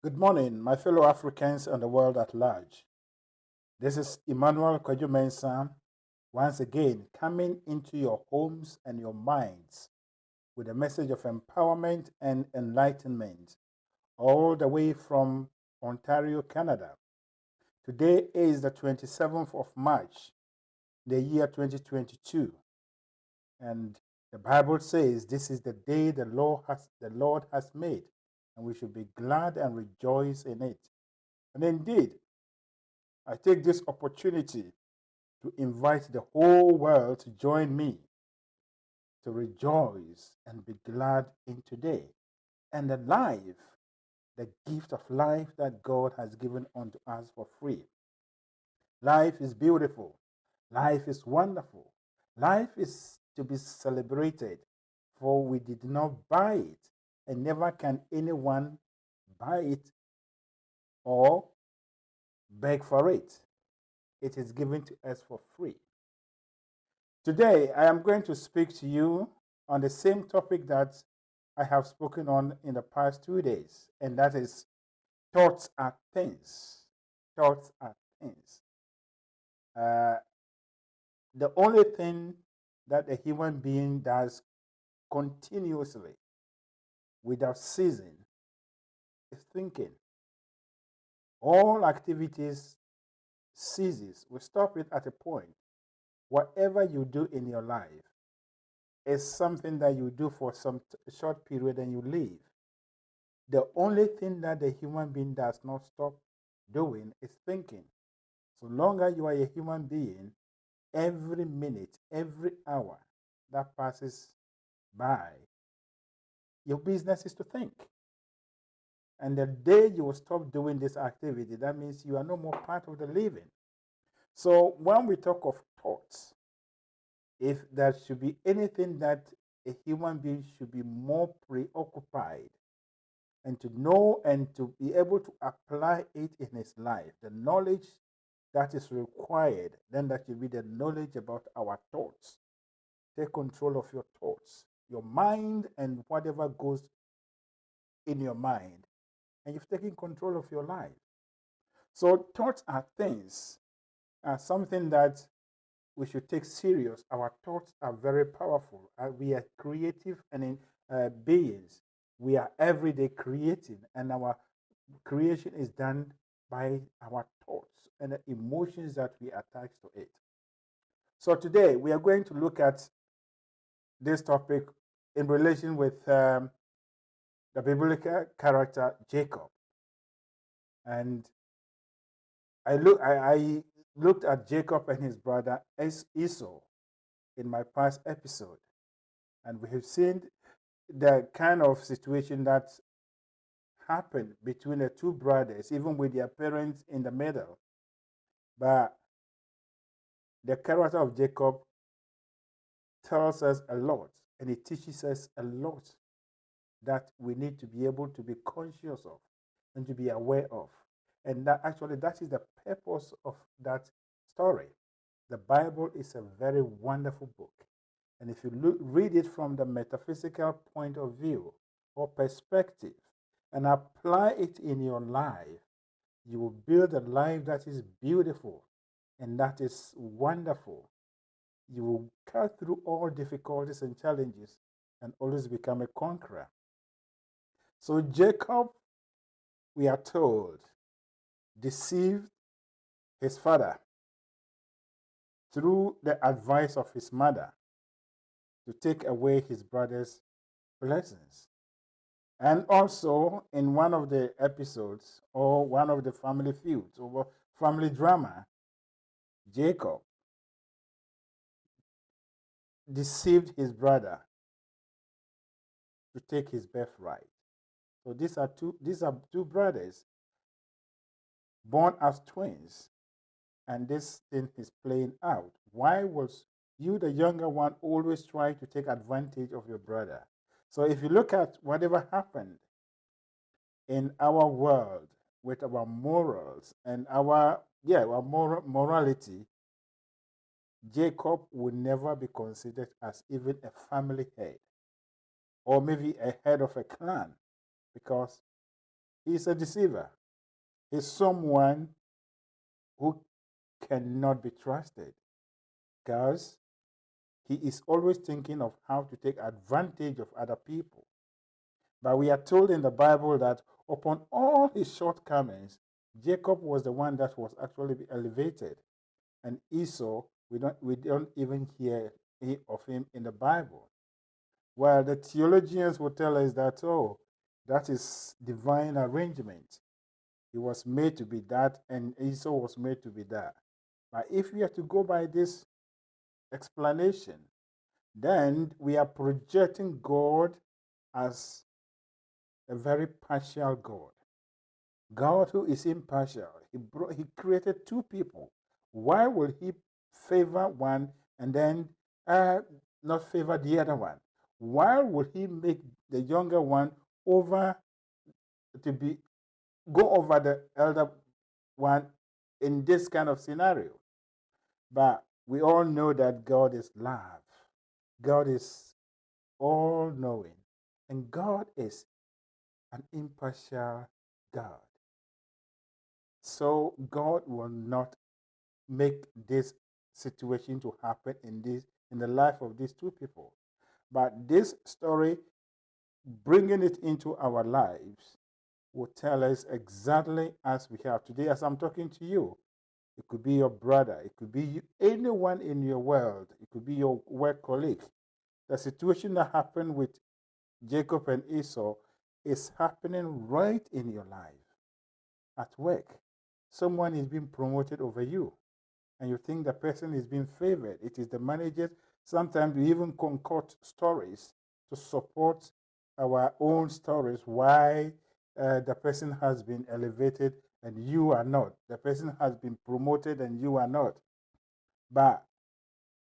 Good morning, my fellow Africans and the world at large. This is Emmanuel Mensah once again coming into your homes and your minds with a message of empowerment and enlightenment, all the way from Ontario, Canada. Today is the 27th of March, the year 2022, and the Bible says this is the day the Lord has made, and we should be glad and rejoice in it. And indeed, I take this opportunity to invite the whole world to join me to rejoice and be glad in today and the life, the gift of life that God has given unto us for free. Life is beautiful. Life is wonderful. Life is to be celebrated, for we did not buy it, and never can anyone buy it or beg for it. It is given to us for free. Today, I am going to speak to you on the same topic that I have spoken on in the past 2 days, and that is thoughts are things. Thoughts are things. Uh, the only thing that a human being does continuously without ceasing is thinking. All activities ceases. We stop it at a point. Whatever you do in your life is something that you do for some short period and you leave. The only thing that the human being does not stop doing is thinking. So long as you are a human being, every minute, every hour that passes by, your business is to think. And the day you will stop doing this activity, that means you are no more part of the living. So when we talk of thoughts, if there should be anything that a human being should be more preoccupied and to know and to be able to apply it in his life, the knowledge that is required, then that should be the knowledge about our thoughts. Take control of your thoughts, your mind, and whatever goes in your mind, and you've taken control of your life. So thoughts are things, are something that we should take serious. Our thoughts are very powerful. We are creative and beings. We are everyday creating, and our creation is done by our thoughts and the emotions that we attach to it. So today we are going to look at this topic in relation with the biblical character Jacob, and I looked at Jacob and his brother Esau in my past episode, and we have seen the kind of situation that happened between the two brothers, even with their parents in the middle. But the character of Jacob tells us a lot, and it teaches us a lot that we need to be able to be conscious of and to be aware of. And that actually that is the purpose of that story. The Bible is a very wonderful book. And if you read it from the metaphysical point of view or perspective and apply it in your life, you will build a life that is beautiful and that is wonderful. You will cut through all difficulties and challenges and always become a conqueror. So Jacob, we are told, deceived his father through the advice of his mother to take away his brother's blessings. And also in one of the episodes or one of the family feuds or family drama, Jacob deceived his brother to take his birthright. So these are two brothers born as twins, and this thing is playing out. Why was you, the younger one, always trying to take advantage of your brother? So if you look at whatever happened in our world with our morals and our morality, Jacob will never be considered as even a family head or maybe a head of a clan, because He's a deceiver. He's someone who cannot be trusted because he is always thinking of how to take advantage of other people. But we are told in the Bible that upon all his shortcomings, Jacob was the one that was actually elevated. And Esau, we don't even hear of him in the Bible. Well, the theologians will tell us that, oh, that is divine arrangement. He was made to be that, and Esau was made to be that. But if we are to go by this explanation, then we are projecting God as a very partial God. God who is impartial. He created two people. Why will he favor one and then not favor the other one? Why will he make the younger one over to be go over the elder one in this kind of scenario? But we all know that God is love. God is all knowing. And God is an impartial God. So God will not make this situation to happen in the life of these two people. But this story, bringing it into our lives, will tell us exactly as we have today. As I'm talking to you, it could be your brother, it could be anyone in your world, it could be your work colleague. The situation that happened with Jacob and Esau is happening right in your life. At work, someone is being promoted over you, and you think the person is being favored. It is the managers. Sometimes we even concoct stories to support our own stories why the person has been elevated and you are not. The person has been promoted and you are not. But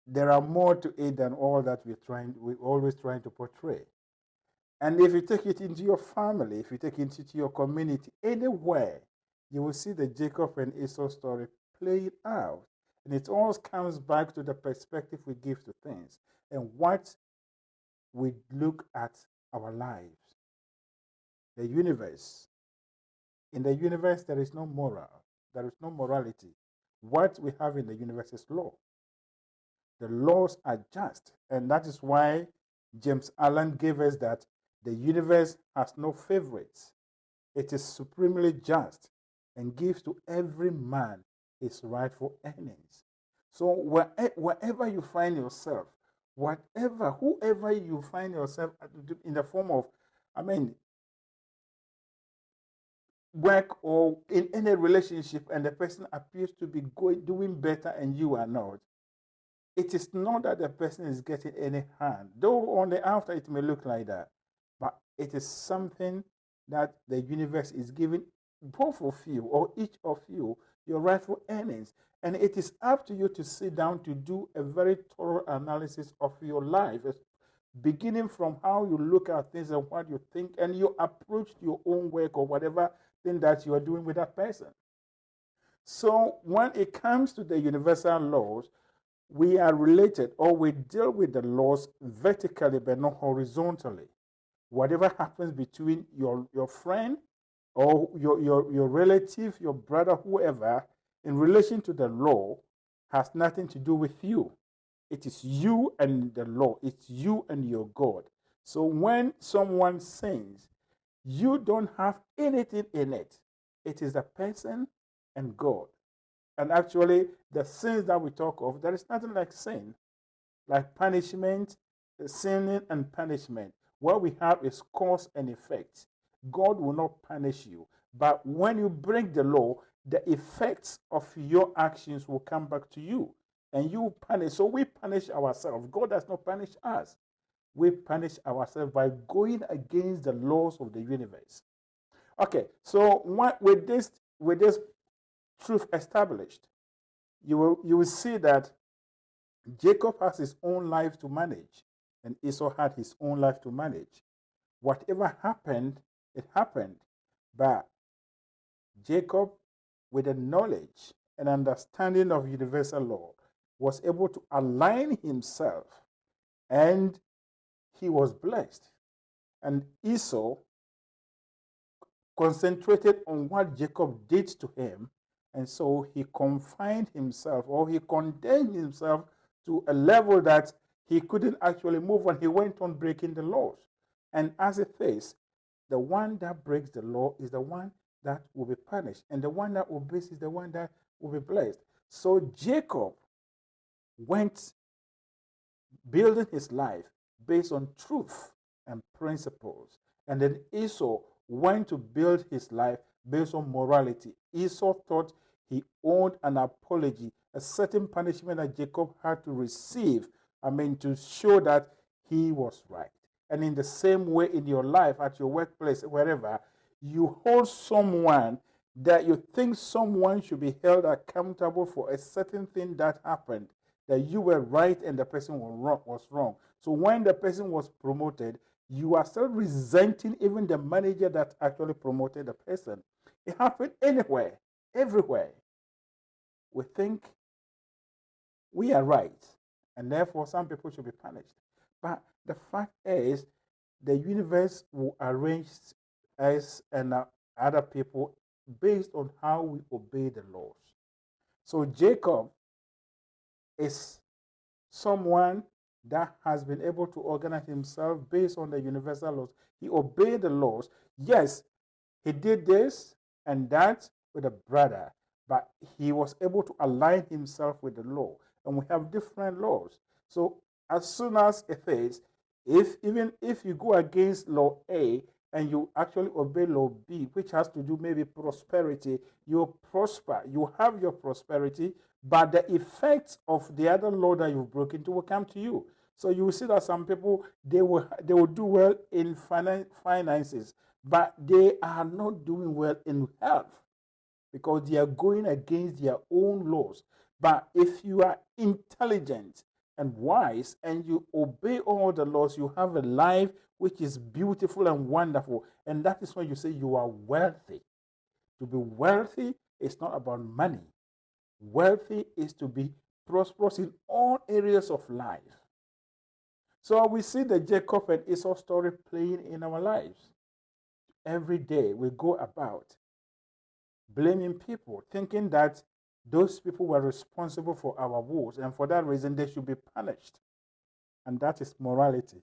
there are more to it than all that we're always trying to portray. And if you take it into your family, if you take it into your community, anywhere, you will see the Jacob and Esau story played out. And it all comes back to the perspective we give to things and what we look at our lives. The universe. In the universe, there is no moral. There is no morality. What we have in the universe is law. The laws are just. And that is why James Allen gave us that the universe has no favorites. It is supremely just and gives to every man his rightful earnings. So wherever you find yourself, whoever you find yourself in the form of, work or in any relationship, and the person appears to be doing better and you are not, it is not that the person is getting any harm, though on the outside it may look like that, but it is something that the universe is giving both of you or each of you your rightful earnings. And it is up to you to sit down to do a very thorough analysis of your life, beginning from how you look at things and what you think and your approach to your own work or whatever thing that you are doing with that person. So when it comes to the universal laws, we are related, or we deal with the laws vertically but not horizontally. Whatever happens between your friend or your relative, your brother, whoever, in relation to the law has nothing to do with you. It is you and the law. It's you and your God. So when someone sins, you don't have anything in it. It is the person and God. And actually, the sins that we talk of, there is nothing like sin, like punishment, sinning and punishment. What we have is cause and effect. God will not punish you. But when you break the law, the effects of your actions will come back to you. And you punish. So we punish ourselves. God does not punish us. We punish ourselves by going against the laws of the universe. Okay, so with this truth established, you will see that Jacob has his own life to manage, and Esau had his own life to manage. Whatever happened, it happened. But Jacob, with the knowledge and understanding of universal law, was able to align himself, and he was blessed. And Esau concentrated on what Jacob did to him, and so he confined himself, or he condemned himself to a level that he couldn't actually move on. He went on breaking the laws. And as it is, the one that breaks the law is the one that will be punished, and the one that obeys is the one that will be blessed. So Jacob went building his life based on truth and principles. And then Esau went to build his life based on morality. Esau thought he owed an apology, a certain punishment that Jacob had to receive, to show that he was right. And in the same way, in your life, at your workplace, wherever, you hold someone that you think someone should be held accountable for a certain thing that happened, that you were right and the person was wrong. So when the person was promoted, you are still resenting even the manager that actually promoted the person. It happened anywhere, everywhere. We think we are right, and therefore some people should be punished. But the fact is, the universe will arrange us and other people based on how we obey the laws. So Jacob is someone that has been able to organize himself based on the universal laws. He obeyed the laws. Yes, he did this and that with a brother, but he was able to align himself with the law. And we have different laws. So as soon as it is, even if you go against law A and you actually obey law B, which has to do maybe prosperity, you prosper, you have your prosperity, but the effects of the other law that you've broken into will come to you. So you will see that some people, they will do well in finances, but they are not doing well in health because they are going against their own laws. But if you are intelligent and wise and you obey all the laws, you have a life which is beautiful and wonderful. And that is when you say you are wealthy. To be wealthy is not about money. Wealthy is to be prosperous in all areas of life. So we see the Jacob and Esau story playing in our lives. Every day we go about blaming people, thinking that those people were responsible for our woes, and for that reason they should be punished. And that is morality.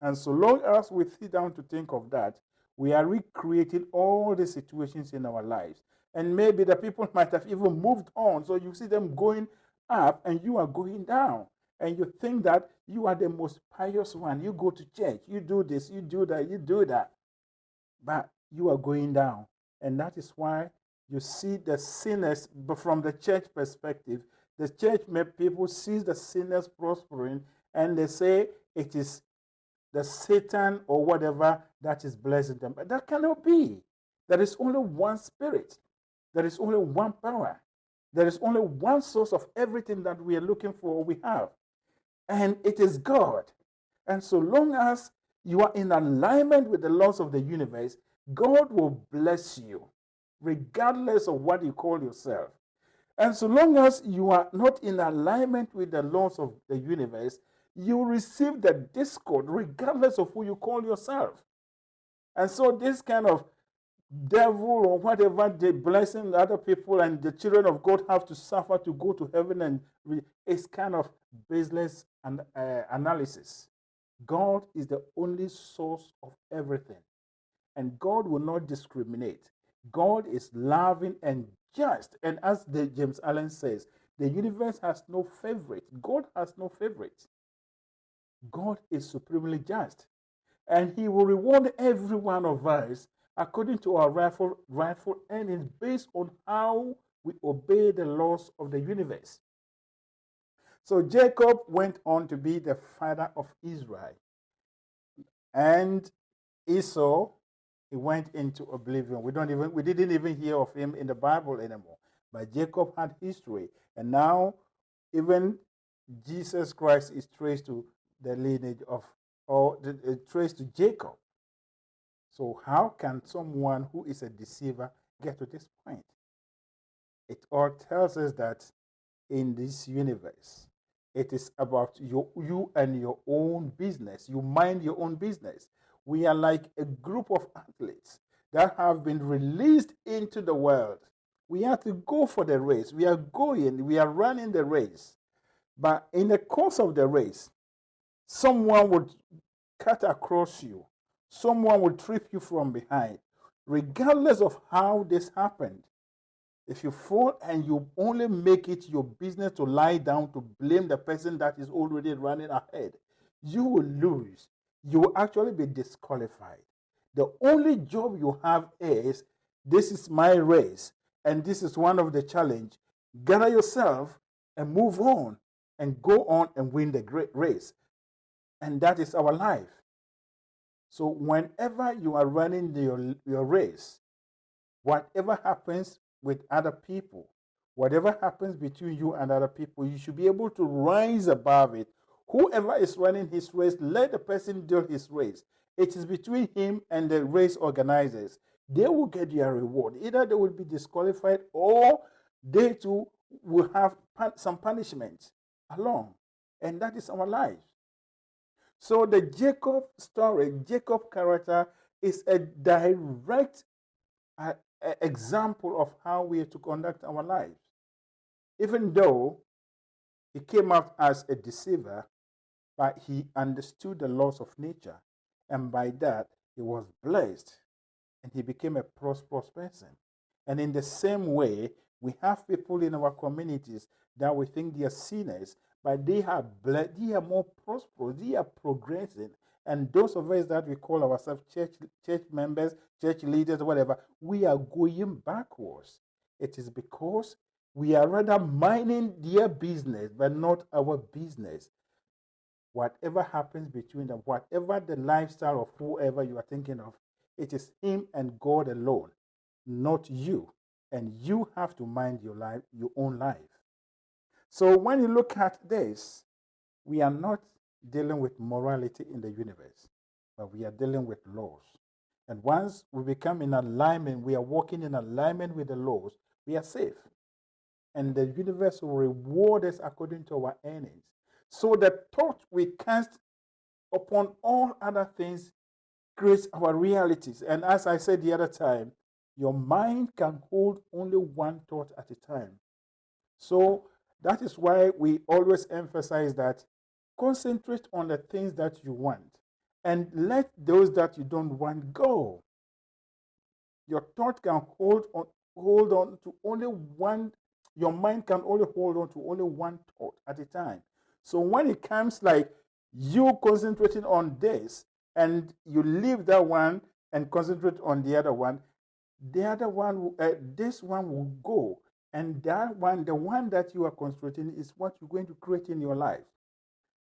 And so long as we sit down to think of that, we are recreating all the situations in our lives. And maybe the people might have even moved on. So you see them going up and you are going down. And you think that you are the most pious one. You go to church, you do this, you do that, you do that. But you are going down. And that is why you see the sinners, but from the church perspective, the church people see the sinners prospering and they say it is the Satan or whatever that is blessing them. But that cannot be. There is only one spirit. There is only one power. There is only one source of everything that we are looking for, we have. And it is God. And so long as you are in alignment with the laws of the universe, God will bless you, regardless of what you call yourself. And so long as you are not in alignment with the laws of the universe, you receive the discord regardless of who you call yourself. And so this kind of devil or whatever, the blessing other people and the children of God have to suffer to go to heaven, and it's kind of baseless analysis. God is the only source of everything. And God will not discriminate. God is loving and just. And as James Allen says, the universe has no favorite. God has no favorite. God is supremely just. And he will reward every one of us according to our rightful earnings based on how we obey the laws of the universe. So Jacob went on to be the father of Israel. And Esau, he went into oblivion. We didn't even hear of him in the Bible anymore. But Jacob had history. And now even Jesus Christ is traced to the lineage of, or traced to Jacob. So how can someone who is a deceiver get to this point? It all tells us that in this universe, it is about you and your own business. You mind your own business. We are like a group of athletes. that have been released into the world. We have to go for the race. We are running the race. But in the course of the race, someone would cut across you. Someone will trip you from behind. Regardless of how this happened, if you fall and you only make it your business to lie down to blame the person that is already running ahead, you will lose. You will actually be disqualified. The only job you have is, this is my race, and this is one of the challenge. Gather yourself and move on and go on and win the great race. And that is our life. So whenever you are running your race, whatever happens with other people, whatever happens between you and other people, you should be able to rise above it. Whoever is running his race, let the person do his race. It is between him and the race organizers. They will get their reward. Either they will be disqualified or they too will have some punishment along. And that is our life. So the Jacob story, Jacob character, is a direct example of how we are to conduct our lives. Even though he came out as a deceiver, but he understood the laws of nature, and by that he was blessed and he became a prosperous person. And in the same way, we have people in our communities that we think they are sinners, but they are blessed, they are more prosperous, they are progressing. And those of us that we call ourselves church members, church leaders, whatever, we are going backwards. It is because we are rather minding their business, but not our business. Whatever happens between them, whatever the lifestyle of whoever you are thinking of, it is him and God alone, not you. And you have to mind your life, your own life. So when you look at this, we are not dealing with morality in the universe, but we are dealing with laws. And once we become in alignment, we are walking in alignment with the laws, we are safe. And the universe will reward us according to our earnings. So the thought we cast upon all other things creates our realities. And as I said the other time, your mind can hold only one thought at a time. So that is why we always emphasize that concentrate on the things that you want and let those that you don't want go. Your thought can hold on to only one, your mind can only hold on to only one thought at a time. So when it comes like you concentrating on this and you leave that one and concentrate on the other one, this one will go. And that one, the one that you are concentrating is what you're going to create in your life.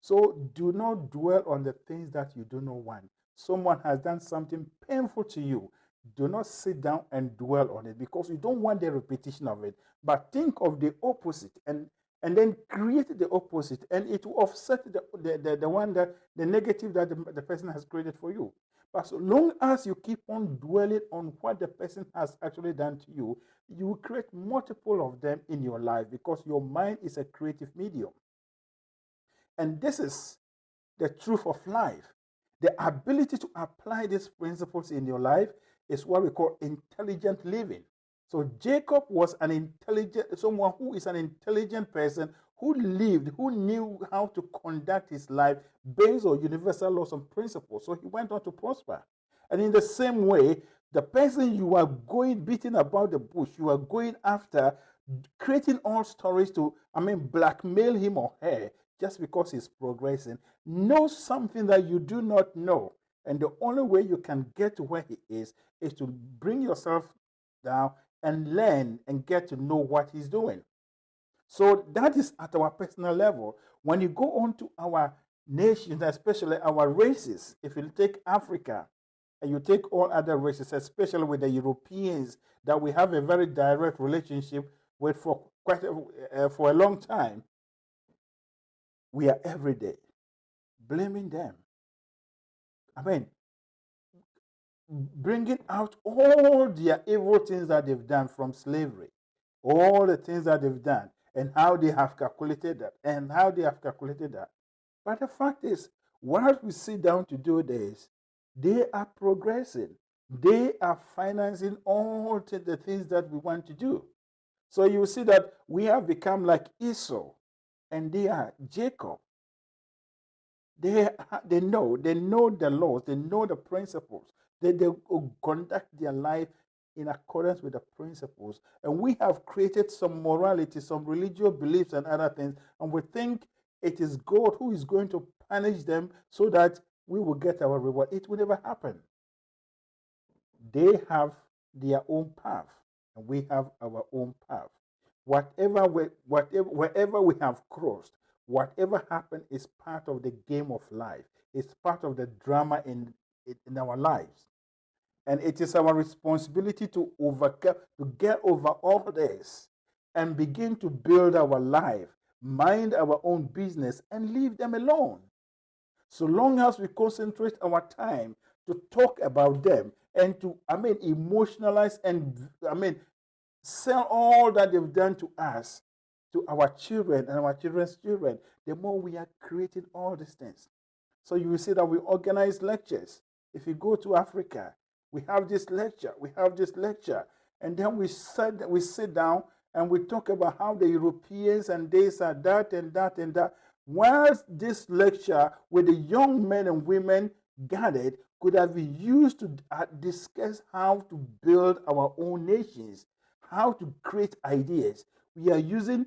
So do not dwell on the things that you do not want. Someone has done something painful to you. Do not sit down and dwell on it because you don't want the repetition of it. But think of the opposite and then create the opposite, and it will offset the one that the negative that the person has created for you. But so long as you keep on dwelling on what the person has actually done to you, you will create multiple of them in your life because your mind is a creative medium. And this is the truth of life. The ability to apply these principles in your life is what we call intelligent living. So Jacob was someone who is an intelligent person who lived, who knew how to conduct his life based on universal laws and principles. So he went on to prosper. And in the same way, the person you are going beating about the bush, you are going after, creating all stories to, blackmail him or her just because he's progressing, know something that you do not know. And the only way you can get to where he is to bring yourself down and learn and get to know what he's doing. So that is at our personal level. When you go on to our nations, especially our races, if you take Africa and you take all other races, especially with the Europeans that we have a very direct relationship with for a long time, we are every day blaming them. Bringing out all their evil things that they've done from slavery, all the things that they've done, and how they have calculated that, But the fact is, while we sit down to do this, they are progressing. They are financing all the things that we want to do. So you see that we have become like Esau, and they are Jacob. They know the laws, they know the principles. They conduct their life in accordance with the principles. And we have created some morality, some religious beliefs and other things, and we think it is God who is going to punish them so that we will get our reward. It will never happen. They have their own path, and we have our own path. Wherever we have crossed, whatever happened is part of the game of life. It's part of the drama in our lives. And it is our responsibility to get over all this and begin to build our life, mind our own business, and leave them alone. So long as we concentrate our time to talk about them and to, emotionalize and, sell all that they've done to us, to our children and our children's children, the more we are creating all these things. So you will see that we organize lectures. If you go to Africa, we have this lecture, and then we sit down and we talk about how the Europeans and this are that and that and that. Whilst this lecture with the young men and women gathered could have been used to discuss how to build our own nations, how to create ideas. We are using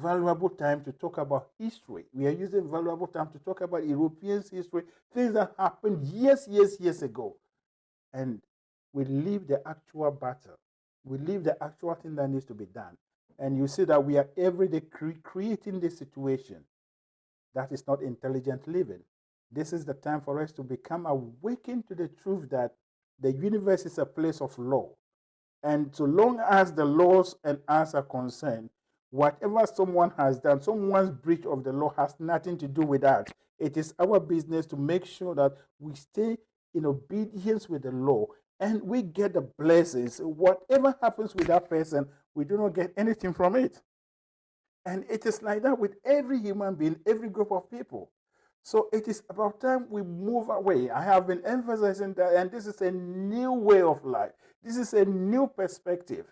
valuable time to talk about history. We are using valuable time to talk about Europeans' history, things that happened years ago. And we leave the actual battle. We leave the actual thing that needs to be done. And you see that we are every day creating this situation. That is not intelligent living. This is the time for us to become awakened to the truth that the universe is a place of law. And so long as the laws and us are concerned, whatever someone has done, someone's breach of the law has nothing to do with that. It is our business to make sure that we stay in obedience with the law and we get the blessings. Whatever happens with that person, we do not get anything from it. And it is like that with every human being, every group of people. So it is about time we move away. I have been emphasizing that, and this is a new way of life. This is a new perspective.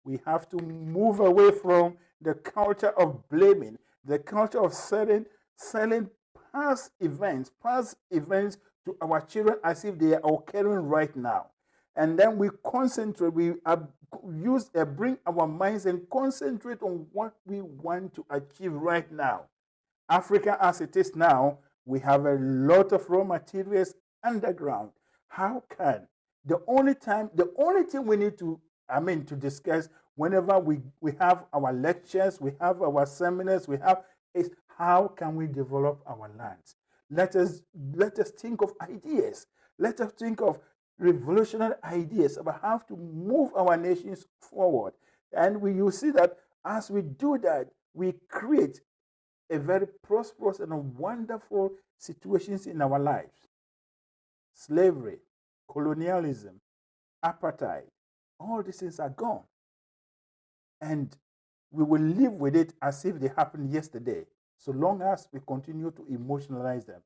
We have to move away from the culture of blaming, the culture of selling past events to our children as if they are occurring right now. And then we concentrate, bring our minds and concentrate on what we want to achieve right now. Africa as it is now, we have a lot of raw materials underground. How can the only thing we need to discuss whenever we have our lectures, we have our seminars, is how can we develop our lands? Let us think of ideas. Let us think of revolutionary ideas about how to move our nations forward. And you see that as we do that, we create a very prosperous and a wonderful situations in our lives. Slavery, colonialism, apartheid, all these things are gone. And we will live with it as if they happened yesterday, so long as we continue to emotionalize them.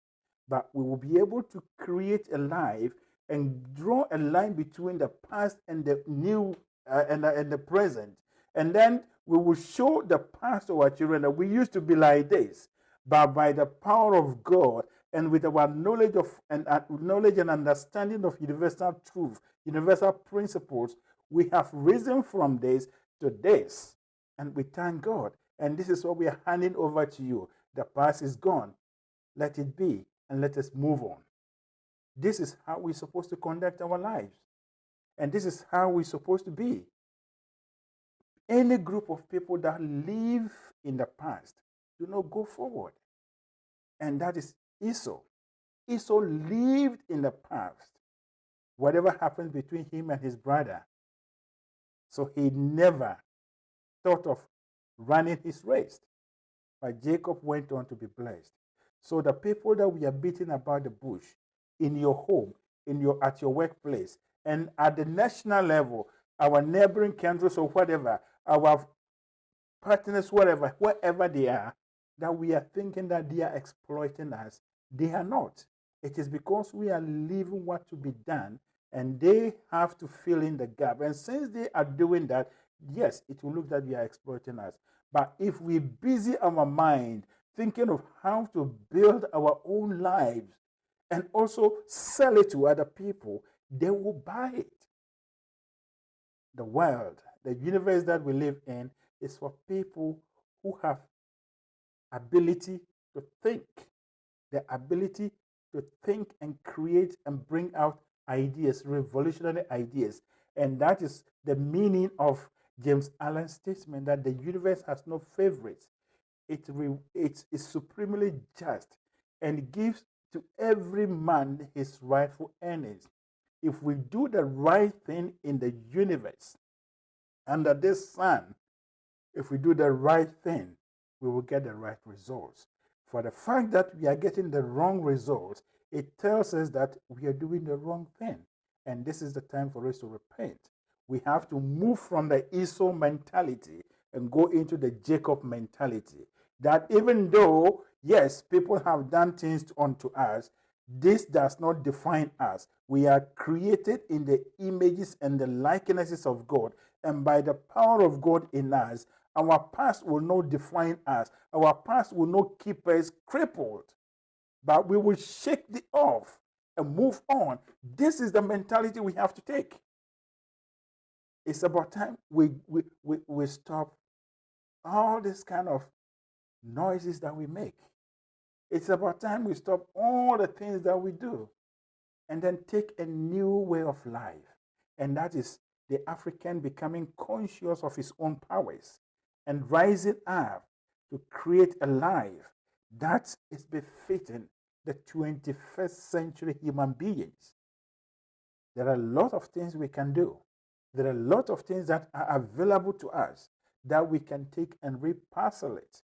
But we will be able to create a life and draw a line between the past and the new and the present. And then we will show the past to our children that we used to be like this, but by the power of God and with our knowledge and understanding of universal truth, universal principles, we have risen from this to this, and we thank God. And this is what we are handing over to you. The past is gone. Let it be, and let us move on. This is how we're supposed to conduct our lives, and this is how we're supposed to be. Any group of people that live in the past do not go forward. And that is Esau. Esau lived in the past. Whatever happened between him and his brother. So he never thought of running his race. But Jacob went on to be blessed. So the people that we are beating about the bush, in your home, at your workplace, and at the national level, our neighboring countries or whatever, our partners, wherever they are, that we are thinking that they are exploiting us. They are not. It is because we are leaving what to be done And they have to fill in the gap. And since they are doing that, yes, it will look that we are exploiting us. But if we busy our mind thinking of how to build our own lives and also sell it to other people, they will buy it. The world, the universe that we live in, is for people who have ability to think, the ability to think and create and bring out ideas, revolutionary ideas. And that is the meaning of James Allen's statement that the universe has no favorites. It is supremely just and gives to every man his rightful earnings. If we do the right thing in the universe, under this sun, if we do the right thing, we will get the right results. For the fact that we are getting the wrong results, it tells us that we are doing the wrong thing. And this is the time for us to repent. We have to move from the Esau mentality and go into the Jacob mentality. That even though, yes, people have done things unto us, this does not define us. We are created in the images and the likenesses of God. And by the power of God in us, our past will not define us. Our past will not keep us crippled. But we will shake it off and move on. This is the mentality we have to take. It's about time we stop all this kind of noises that we make. It's about time we stop all the things that we do and then take a new way of life. And that is the African becoming conscious of his own powers and rising up to create a life that is befitting the 21st century human beings. There are a lot of things we can do. There are a lot of things that are available to us that we can take and reparcel it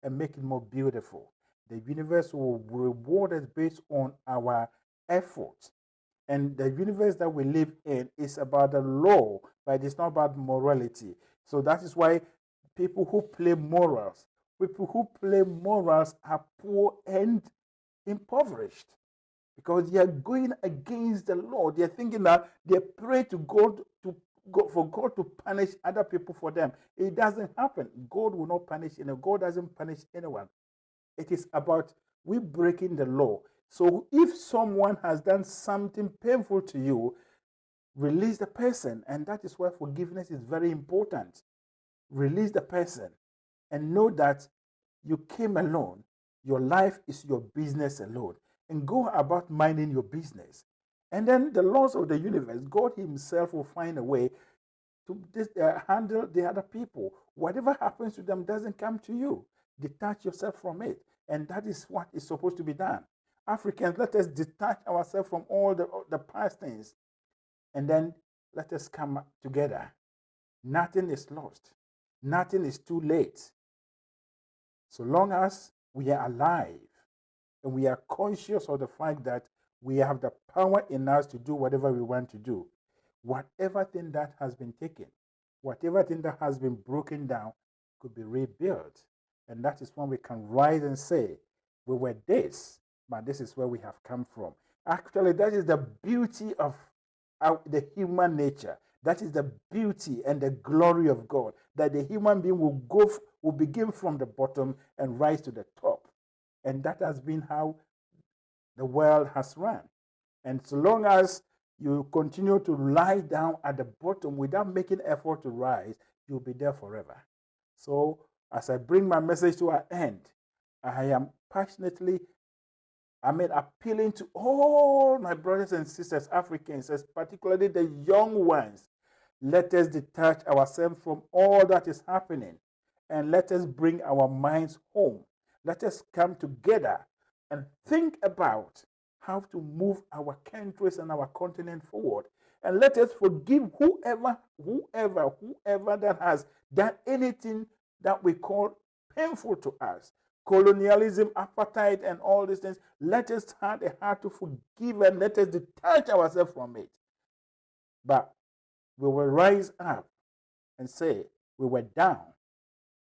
and make it more beautiful. The universe will reward us based on our efforts. And the universe that we live in is about the law, but it's not about morality. So that is why people who play morals are poor and impoverished because they are going against the law. They are thinking that they pray to God for God to punish other people for them. It doesn't happen. God will not punish anyone. God doesn't punish anyone. It is about we breaking the law. So if someone has done something painful to you, release the person. And that is why forgiveness is very important. Release the person and know that you came alone. Your life is your business alone. And go about minding your business. And then the laws of the universe, God himself will find a way to handle the other people. Whatever happens to them doesn't come to you. Detach yourself from it. And that is what is supposed to be done. Africans, let us detach ourselves from all the past things. And then let us come together. Nothing is lost. Nothing is too late. So long as we are alive and we are conscious of the fact that we have the power in us to do whatever we want to do, whatever thing that has been taken, whatever thing that has been broken down could be rebuilt. And that is when we can rise and say, we were this, but this is where we have come from. Actually, that is the beauty of the human nature. That is the beauty and the glory of God, that the human being will begin from the bottom and rise to the top. And that has been how the world has run. And so long as you continue to lie down at the bottom without making effort to rise, you'll be there forever. So as I bring my message to an end, I am passionately appealing to all my brothers and sisters, Africans, particularly the young ones. Let us detach ourselves from all that is happening and let us bring our minds home. Let us come together and think about how to move our countries and our continent forward. And let us forgive whoever that has done anything that we call painful to us. Colonialism, apartheid, and all these things. Let us have a heart to forgive and let us detach ourselves from it. But we will rise up and say, we were down,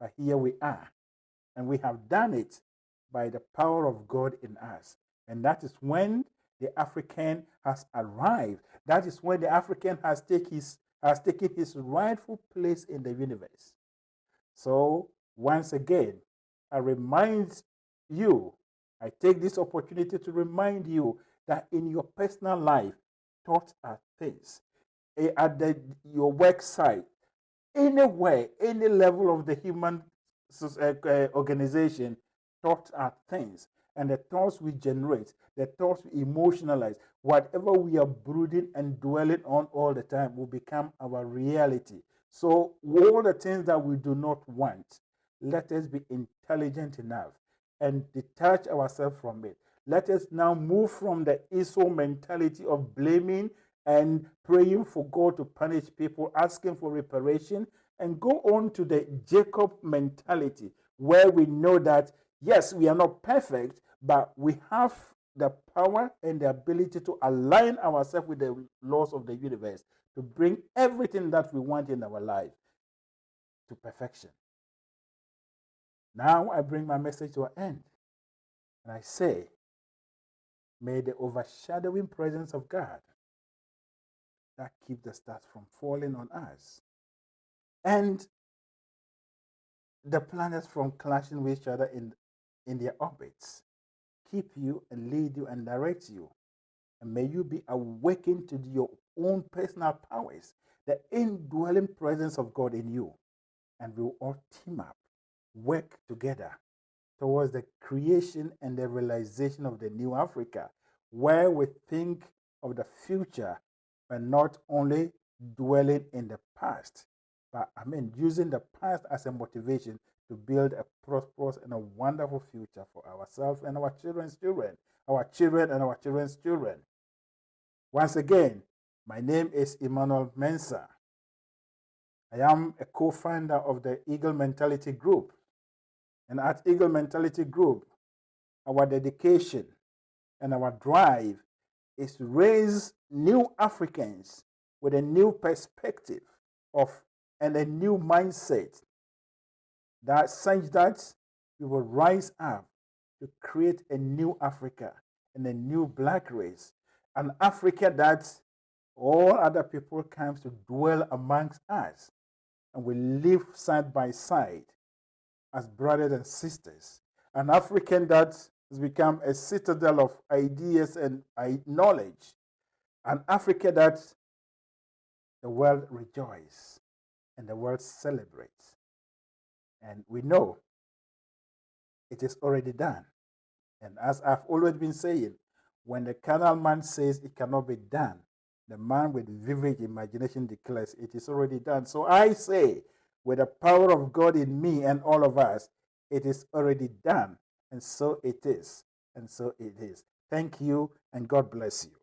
but here we are. And we have done it by the power of God in us. And that is when the African has arrived. That is when the African has taken his rightful place in the universe. So once again, I remind you, I take this opportunity to remind you that in your personal life, thoughts are things. At your work site, anywhere, any level of the human organization, thoughts are things. And the thoughts we generate, the thoughts we emotionalize, whatever we are brooding and dwelling on all the time will become our reality. So all the things that we do not want, let us be intelligent enough and detach ourselves from it. Let us now move from the Esau mentality of blaming and praying for God to punish people, asking for reparation, and go on to the Jacob mentality, where we know that, yes, we are not perfect, but we have the power and the ability to align ourselves with the laws of the universe to bring everything that we want in our life to perfection. Now I bring my message to an end, and I say, may the overshadowing presence of God that keep the stars from falling on us and the planets from clashing with each other in their orbits keep you and lead you and direct you. And may you be awakened to your own personal powers, the indwelling presence of God in you. And we will all team up, work together towards the creation and the realization of the new Africa, where we think of the future, but not only dwelling in the past, but using the past as a motivation to build a prosperous and a wonderful future for ourselves and our children's children, our children and our children's children. Once again, my name is Emmanuel Mensah. I am a co-founder of the Eagle Mentality Group. And at Eagle Mentality Group, our dedication and our drive is to raise new Africans with a new perspective and a new mindset, that such that we will rise up to create a new Africa and a new black race, an Africa that all other people come to dwell amongst us, and we live side by side as brothers and sisters. An African that has become a citadel of ideas and knowledge. An Africa that the world rejoices and the world celebrates. And we know it is already done. And as I've always been saying, when the carnal man says it cannot be done, the man with vivid imagination declares it is already done. So I say, with the power of God in me and all of us, it is already done. And so it is. And so it is. Thank you, and God bless you.